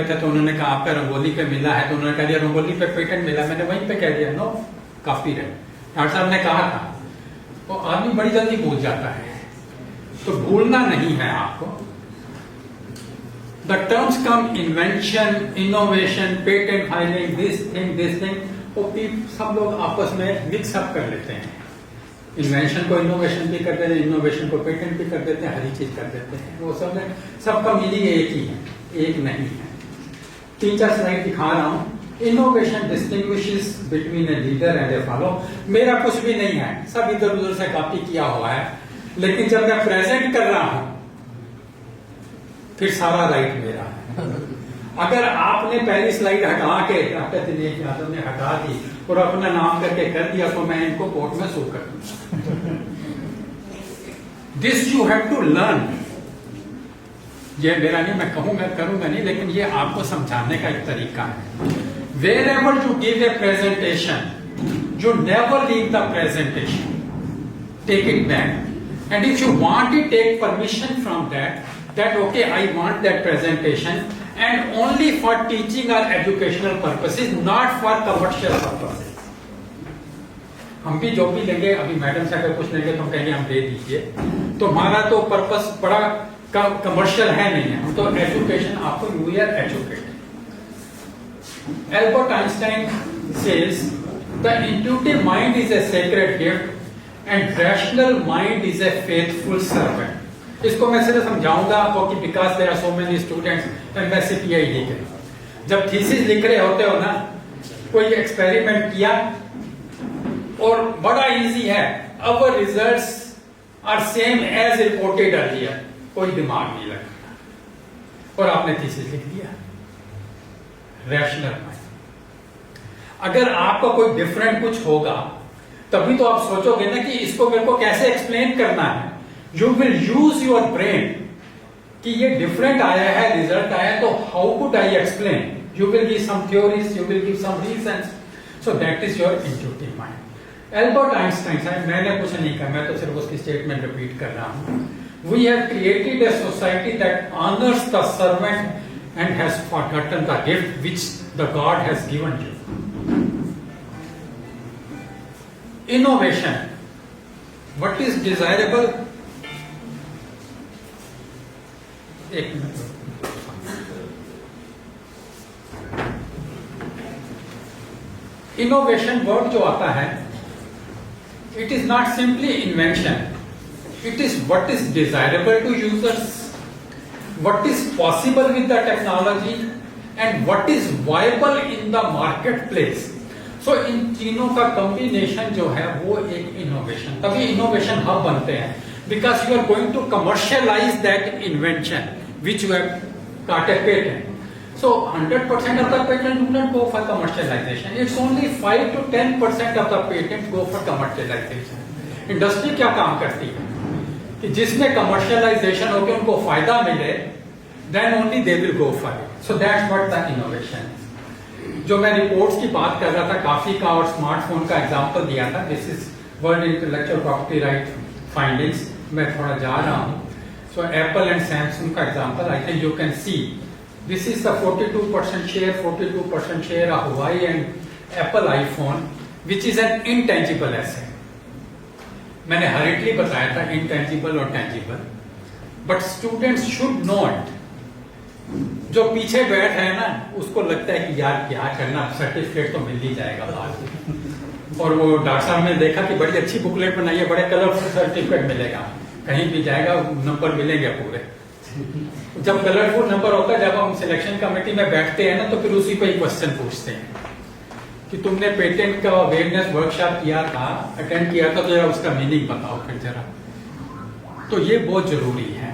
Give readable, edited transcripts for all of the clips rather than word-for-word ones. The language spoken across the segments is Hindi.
तो उन्होंने कहा आपका रंगोली पे मिला है, तो उन्होंने कह दिया रंगोली पे पेटेंट मिला। मैंने वहीं पे कह दिया नो कॉपीराइट। डॉक्टर साहब ने कहा था, तो आदमी बड़ी जल्दी भूल जाता है, तो भूलना नहीं है आपको। The terms come invention, innovation, patent filing, this thing, वो सब लोग आपस में मिक्स अप कर लेते हैं। इन्वेंशन को इनोवेशन भी कर देते हैं, इनोवेशन को पेटेंट भी कर देते हैं, हर चीज कर देते हैं। वो सब में सबका मीनिंग एक ही है, एक नहीं है। 3-4 स्लाइड दिखा रहा हूं। Innovation distinguishes between a leader and A follow. मेरा कुछ भी नहीं है, सब इधर उधर से कॉपी किया हुआ है, लेकिन जब मैं प्रेजेंट कर रहा हूं फिर सारा राइट मेरा है। अगर आपने पहली स्लाइड हटा के डॉक्टर दिनेश यादव ने हटा दी और अपना नाम करके कर दिया, तो मैं इनको कोर्ट में सू कर दूंगा। This you have to learn. ये मेरा नहीं, मैं कहूंगा करूंगा नहीं, लेकिन ये आपको समझाने का एक तरीका है। Wherever you give a presentation, you never leave the presentation, take it back, and if you want it, take permission from that okay, I want that presentation, and only for teaching or educational purposes, not for commercial purposes. हम भी जो भी लेंगे, अभी मैडम से अगर कुछ लेंगे तो हम कहेंगे हम दे दीजिए, तो हमारा तो पर्पस बड़ा कमर्शियल है नहीं है, हम तो एजुकेशन, आपको you are educated. Albert Einstein says the intuitive mind is a sacred gift and rational mind is a faithful servant. इसको मैं सिर्फ समझाऊंगा कि because there are so many students MSc PhD के, जब थीसिस लिख रहे होते हो ना, कोई एक्सपेरिमेंट किया और बड़ा इजी है, our results are same as reported earlier, कोई दिमाग नहीं लगा और आपने थीसिस लिख दिया। Rational mind. अगर आपका कोई डिफरेंट कुछ होगा तभी तो आप सोचोगे ना कि इसको मेरे को कैसे एक्सप्लेन करना है। You will use your brain कि ये different आया है, result आया, तो how could I explain? You will give some theories, you will give some reasons. So that is your intuitive mind. Albert Einstein साहब, मैंने कुछ नहीं कहा, मैं तो सिर्फ उसकी statement repeat कर रहा हूँ। We have created a society that honors the servant and has forgotten the gift which the God has given you. Innovation. What is desirable? एक मिनट। इनोवेशन वर्ड जो आता है, it is not simply invention, it is what is desirable to users, what is possible with the technology and what is viable in the market place. So इन तीनों का कॉम्बिनेशन जो है वो एक इनोवेशन, तभी इनोवेशन हब बनते हैं, because you are going to commercialize that invention which you have got a patent. So 100% of the patent do not go for commercialization. It's only 5 to 10% of the patents go for commercialization. Industry क्या काम करती है कि जिसमें commercialization होकर उनको फायदा मिले, then only they will go for it. So that's what the innovation is. जो मैं रिपोर्ट्स की बात कर रहा था, काफी का और स्मार्टफोन का एग्जांपल दिया था, this is world intellectual property right findings. मैं थोड़ा जा रहा हूं। सो एप्पल एंड सैमसंग का example, I think you can see this is the 42% share of Huawei and Apple iPhone which is an intangible asset. मैंने हरिटली बताया था इनटेंजिबल और tangible, but students should note, जो पीछे बैठ है ना उसको लगता है कि यार क्या करना, सर्टिफिकेट तो मिल ही जाएगा बाद में। और वो डॉक्टर साहब ने देखा कि बड़ी अच्छी बुकलेट बनाई है, बड़े कलरफुल सर्टिफिकेट मिलेगा, कहीं भी जाएगा नंबर मिलेंगे पूरे। जब कलरफुल नंबर होता है, जब हम सिलेक्शन कमेटी में बैठते हैं ना, तो फिर उसी पे ही क्वेश्चन पूछते हैं कि तुमने पेटेंट का अवेयरनेस वर्कशॉप किया था, अटेंड किया था, तो जरा उसका मीनिंग बताओ फिर जरा। तो ये बहुत जरूरी है।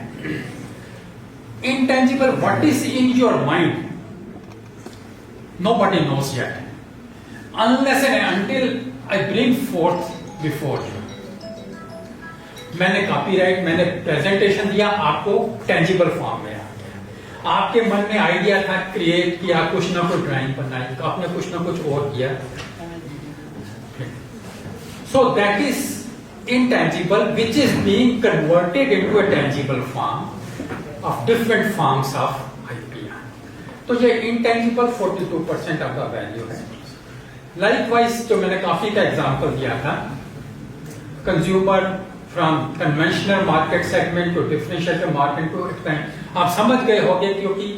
Intangible, what is in your mind, nobody knows yet unless and until I bring forth before you. मैंने कॉपीराइट, मैंने प्रेजेंटेशन दिया, आपको टेंजिबल फॉर्म में आ गया। आपके मन में आइडिया था, क्रिएट किया, कुछ ना कुछ ड्राइंग बनाई, तो आपने कुछ ना कुछ और किया। So that is intangible which is being converted into a tangible form of different forms of IPR. तो ये इंटेंजिबल 42% ऑफ द वैल्यू है। लाइकवाइज जो मैंने कॉफी का एग्जांपल दिया था, consumer from conventional market segment to differentiated market to expand, आप समझ गए होंगे क्योंकि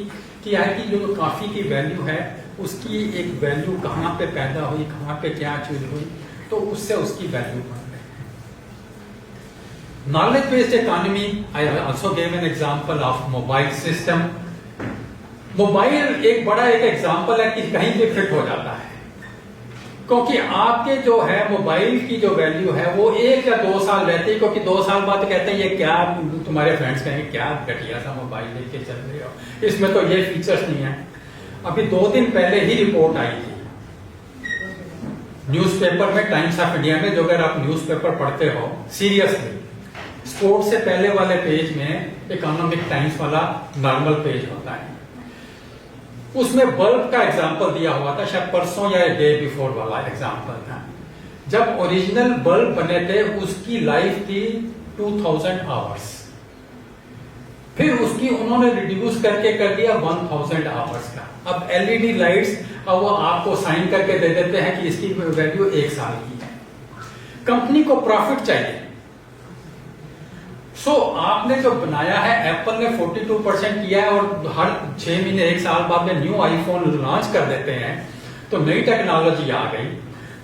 क्या है कि जो कॉफी की वैल्यू है उसकी एक वैल्यू कहाँ पे पैदा हुई, कहाँ पे क्या चीज हुई, तो उससे उसकी वैल्यू बढ़ गई। Knowledge based economy, I also give an example of mobile system. Mobile एक बड़ा एक एग्जांपल है कि कहीं भी फिट हो जाता है, क्योंकि आपके जो है मोबाइल की जो वैल्यू है वो 1 या 2 साल रहती है, क्योंकि 2 साल बाद कहते हैं ये क्या, तुम्हारे फ्रेंड्स कहेंगे क्या घटिया सा मोबाइल लेके चल रहे हो, इसमें तो ये फीचर्स नहीं है। अभी 2 दिन पहले ही रिपोर्ट आई थी न्यूज़पेपर में, टाइम्स ऑफ इंडिया में, जो अगर आप न्यूज़पेपर पढ़ते हो सीरियसली, स्पोर्ट्स से पहले वाले पेज में इकोनॉमिक टाइम्स वाला नॉर्मल पेज होता है, उसमें बल्ब का एग्जांपल दिया हुआ था, शायद परसों या डे बिफोर वाला एग्जांपल था। जब ओरिजिनल बल्ब बने थे उसकी लाइफ थी 2000 आवर्स, फिर उसकी उन्होंने रिड्यूस करके कर दिया 1000 आवर्स का। अब एलईडी लाइट्स, अब वो आपको साइन करके दे देते हैं कि इसकी वैल्यू 1 साल की है। कंपनी को प्रॉफिट चाहिए, सो आपने जो बनाया है, एप्पल ने 42% किया है और हर 6 महीने 1 साल बाद में न्यू आईफोन लॉन्च कर देते हैं, तो नई टेक्नोलॉजी आ गई,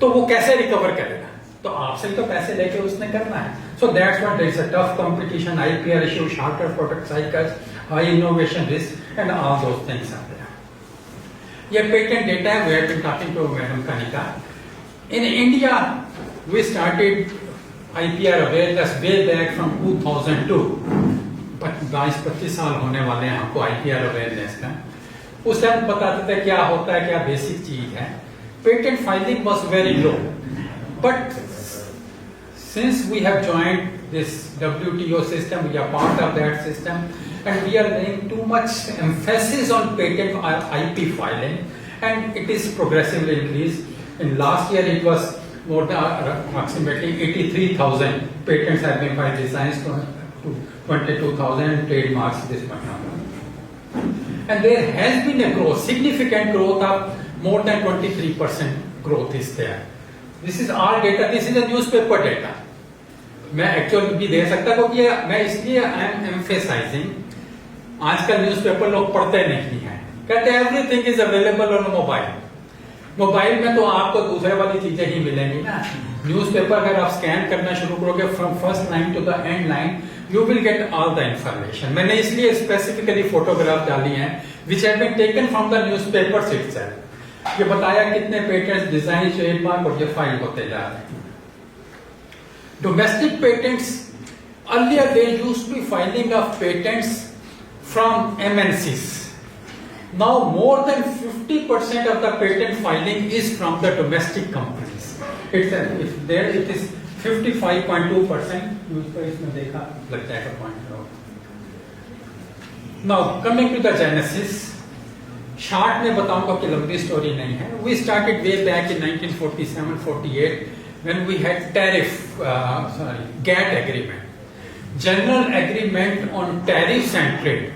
तो वो कैसे रिकवर करेगा? तो आपसे ही तो पैसे लेके उसने करना है। So that's what, there is a tough competition, IPR issue, shorter product cycles, high innovation risk and all those things are there. ये पेटेंट डेटा है, we have been talking to madam Kanika. In India we started IPR awareness way back from 2002, 22-25 साल होने वाले हैं हमको IPR awareness का। उस टाइम बताते थे क्या होता है, क्या बेसिक चीज है। Patent filing was very low, but since we have joined this WTO system, we are part of that system, and we are laying too much emphasis on patent IP filing, and it is progressively increased. In last year it was more than approximately 83,000 patents have been filed, designs to 22,000 trademarks this much. And there has been a growth, significant growth of more than 23% growth is there. This is all data, this is a newspaper data. मैं एक्चुअल भी दे सकता क्योंकि मैं इसलिए आई एम एम्फेसाइजिंग, आजकल न्यूज़पेपर लोग पढ़ते नहीं है, कहते everything is available on mobile. Mobile में तो आपको दूसरे वाली चीजें ही मिलेंगी ना। न्यूज़पेपर अगर आप स्कैन करना शुरू करोगे from first line to the end line, you will get all the information. मैंने इसलिए स्पेसिफिकली फोटोग्राफ डाली हैं which have been taken from the newspapers itself. ये बताया कितने पेटेंट्स, डिजाइन, ट्रेडमार्क और ये फाइल होते जा रहे हैं। Domestic patents, earlier they used to be filing of patents from MNCs. Now more than 50% of the patent filing is from the domestic companies. If there it is 55.2%. इसमें देखा लग जाएगा point. Now coming to the genesis, short में बताऊंगा कि लंबी स्टोरी नहीं है। We started way back in 1947-48 when we had GATT agreement, General Agreement on Tariffs and Trade.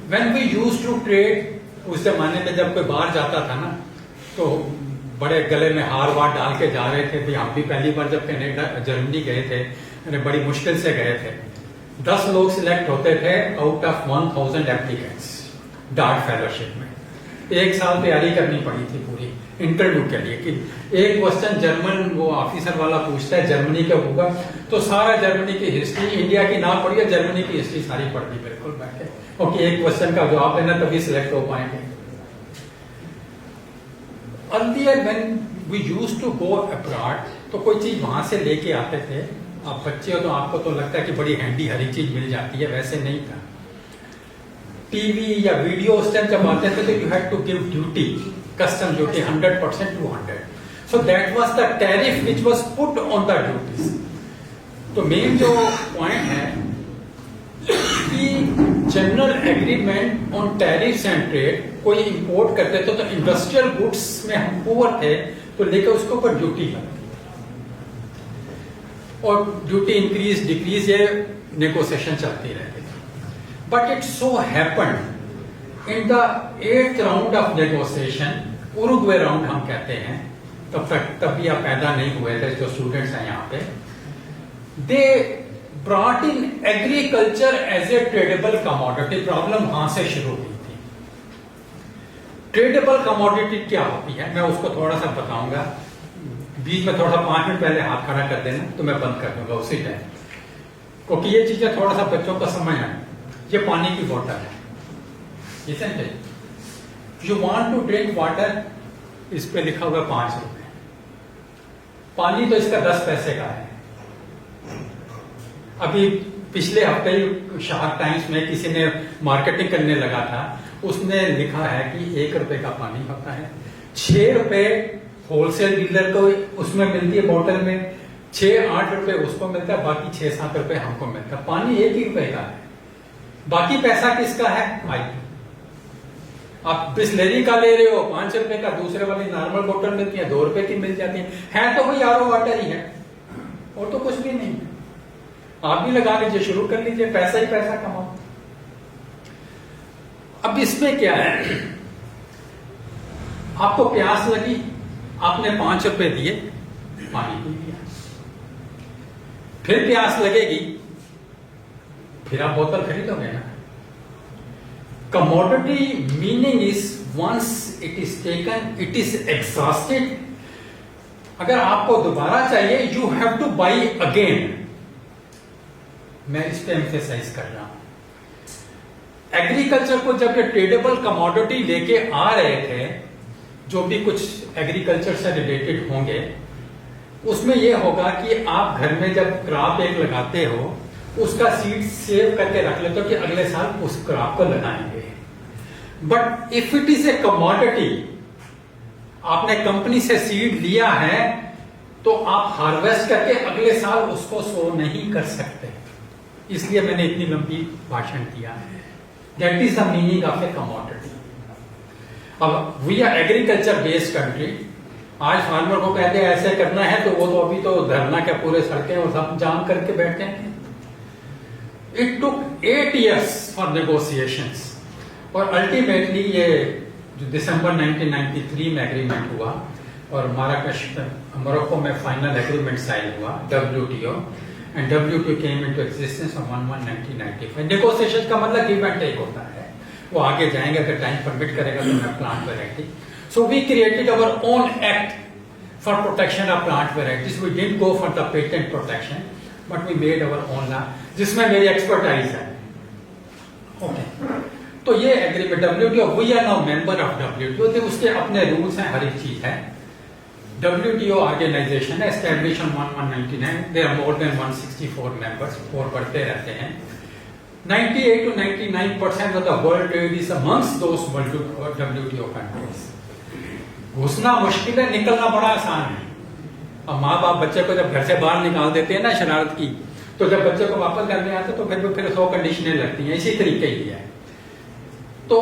When we used to trade, उस जमाने में जब कोई बाहर जाता था ना, तो बड़े गले में हार वार डाल के जा रहे थे। भी हम भी पहली बार जब कनाडा जर्मनी गए थे, बड़ी मुश्किल से गए थे। 10 लोग सिलेक्ट होते थे out of 1000 applicants dart fellowship में। 1 साल तैयारी करनी पड़ी थी पूरी इंटरव्यू के लिए कि एक क्वेश्चन जर्मन वो ऑफिसर वाला पूछता है जर्मनी का होगा, तो सारा जर्मनी की हिस्ट्री, इंडिया की ना पढ़ी है, जर्मनी की हिस्ट्री सारी पढ़नी बिल्कुल बैठे, ओके एक क्वेश्चन का जवाब देना तभी सिलेक्ट हो पाएंगे। Earlier when we used to go abroad, तो कोई चीज वहां से लेके आते थे। आप बच्चे हो तो आपको तो लगता है कि बड़ी हैंडी हरी चीज मिल जाती है, वैसे नहीं था। टीवी या वीडियो उस टाइम जब आते थे तो you had to give duty, custom duty 100% 200, so that was the tariff which was put on the duties. तो मेन जो पॉइंट है कि general agreement on tariffs and trade, कोई इंपोर्ट करते थे तो इंडस्ट्रियल गुड्स में हम पुअर थे तो लेकर उसके ऊपर ड्यूटी लगती, और ड्यूटी इंक्रीज डिक्रीज ये नेगोशिएशन चलती रहती थी। But it so happened In the 8th round of negotiation, Uruguay round हम कहते हैं, तभी आप पैदा नहीं हुए थे जो स्टूडेंट्स हैं यहाँ पे, they brought in agriculture as a tradeable commodity. Problem वहां से शुरू हुई थी। ट्रेडेबल कमोडिटी क्या होती है मैं उसको थोड़ा सा बताऊंगा, बीच में थोड़ा 5 मिनट पहले हाथ खड़ा कर देना तो मैं बंद कर दूंगा उसी टाइम, क्योंकि ये चीजें थोड़ा सा बच्चों को समझ आए। ये पानी की बोतल है, isn't it? You want to drink water, इस पे लिखा हुआ 5 रुपए। पानी तो इसका 10 पैसे का है। अभी पिछले हफ्ते ही शार्क टाइम्स में किसी ने मार्केटिंग करने लगा था, उसने लिखा है कि 1 रुपए का पानी होता है, 6 रुपए होलसेल डीलर को उसमें मिलती है बोतल में, 6-8 रुपए उसको मिलता है, बाकी 6-7 रुपए हमको मिलता है। पानी 1 ही रुपए का है, बाकी पैसा किसका है? भाई आप बिस्लेरी का ले रहे हो 5 रुपए का, दूसरे वाली नॉर्मल बोतल मिलती है 2 रुपए की मिल जाती है तो वही आरओ वाटर ही है और तो कुछ भी नहीं है। आप भी लगा लीजिए, शुरू कर लीजिए, पैसा ही पैसा कमाओ। अब इसमें क्या है, आपको प्यास लगी, आपने 5 रुपए दिए, पानी पी लिया, फिर प्यास लगेगी, फिर आप बोतल खरीदोगे ना। Commodity meaning is once it is taken, it is exhausted. अगर आपको दोबारा चाहिए, you have to buy again. मैं इस पे एम्फेसाइज कर रहा हूं। एग्रीकल्चर को जब ये ट्रेडेबल कमोडिटी लेके आ रहे थे, जो भी कुछ एग्रीकल्चर से रिलेटेड होंगे, उसमें यह होगा कि आप घर में जब क्रॉप एक लगाते हो, उसका सीड सेव करके रख लेते हो कि अगले साल उस क्रॉप को लगाएंगे। But if it is a commodity, आपने कंपनी से सीड लिया है तो आप हार्वेस्ट करके अगले साल उसको सो नहीं कर सकते। इसलिए मैंने इतनी लंबी भाषण दिया है। That is the meaning of a commodity. अब we are agriculture based country. आज फार्मर को कहते हैं ऐसे करना है तो वो तो अभी तो धरना के पूरे सड़कें और सब जाम करके बैठे हैं। It took 8 years for negotiations और अल्टीमेटली ये जो दिसंबर 1993 में एग्रीमेंट हुआ और मोरक्को में फाइनल एग्रीमेंट साइन हुआ, WTO, and WTO came into existence on 1/1/1995। Negotiation का मतलब गिव एंड टेक होता है, वो आगे जाएंगे अगर टाइम परमिट करेगा तो मैं plant variety. So we created our own act for protection of plant varieties. We didn't go for the patent protection but we made our own law, जिसमें मेरी एक्सपर्टाइज है। ओके, तो ये agreement WTO, we are now member of WTO, तो उसके अपने रूल्स हैं, हर एक चीज है। WTO ऑर्गेनाइजेशन है, establish on 1/1/1999, there are more than 164 members, और बढ़ते रहते हैं। 98 to 99% of the world trade is amongst those WTO countries. घुसना मुश्किल है, निकलना बड़ा आसान है। अब माँ बाप बच्चे को जब घर से बाहर निकाल देते हैं ना शरारत की, तो जब बच्चे को वापस करने आते तो फिर 100 कंडीशनें लगती हैं। इसी तरीके ही है। तो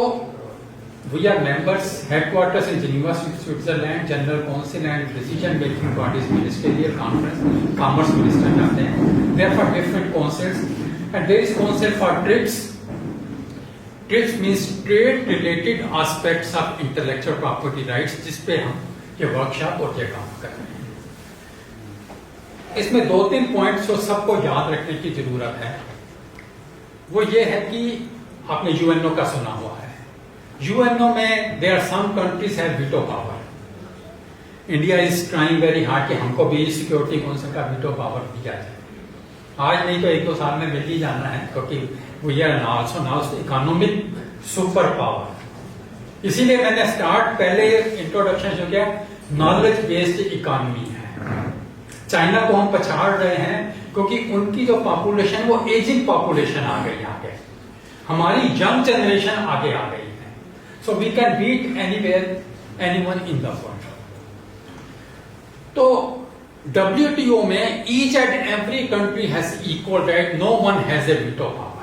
we are members, headquarters in Geneva Switzerland, general council and decision making bodies, ministerial conference, commerce minister जाते हैं। There for different councils and there is council for TRIPS. TRIPS means trade related aspects of intellectual property rights, जिसपे हम ये वर्कशॉप और ये काम कर रहे हैं। इसमें 2-3 पॉइंट्स जो सबको याद रखने की जरूरत है, वो ये है कि आपने यूएनओ का सुना हुआ है। यूएनओ में there are some countries have veto power. India is trying very hard कि हमको भी सिक्योरिटी काउंसिल का वीटो पावर दिया जाए। आज नहीं तो 1-2 साल में मिल ही जाना है, क्योंकि we are also now economic super power. इसीलिए मैंने स्टार्ट पहले इंट्रोडक्शन जो किया, नॉलेज बेस्ड इकोनॉमी है। चाइना को हम पछाड़ रहे हैं क्योंकि उनकी जो पॉपुलेशन वो एजिंग पॉपुलेशन आ गई आगे, हमारी यंग जनरेशन आगे आ गई है। So we can beat anywhere anyone in the world. तो WTO में each and every country has equal right, no one has a veto power.